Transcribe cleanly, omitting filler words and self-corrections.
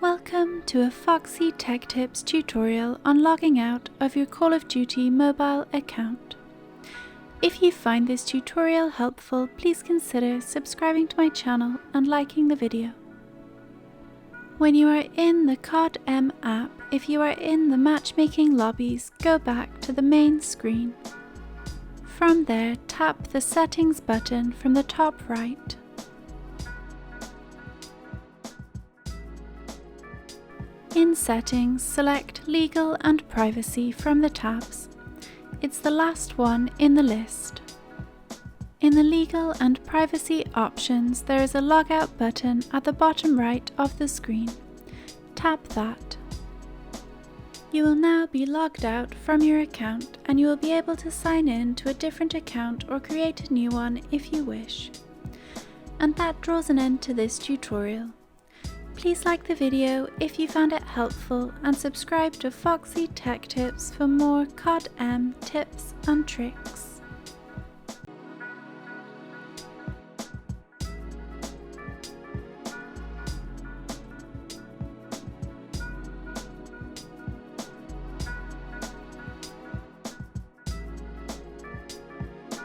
Welcome to a Foxy Tech Tips tutorial on logging out of your Call of Duty mobile account. If you find this tutorial helpful, please consider subscribing to my channel and liking the video. When you are in the CodM app, if you are in the matchmaking lobbies, go back to the main screen. From there, tap the Settings button from the top right. In Settings, select Legal and Privacy from the tabs. It's the last one in the list. In the Legal and Privacy options, there is a Logout button at the bottom right of the screen. Tap that. You will now be logged out from your account and you will be able to sign in to a different account or create a new one if you wish. And that draws an end to this tutorial. Please like the video if you found it helpful and subscribe to Foxy Tech Tips for more CodM tips and tricks.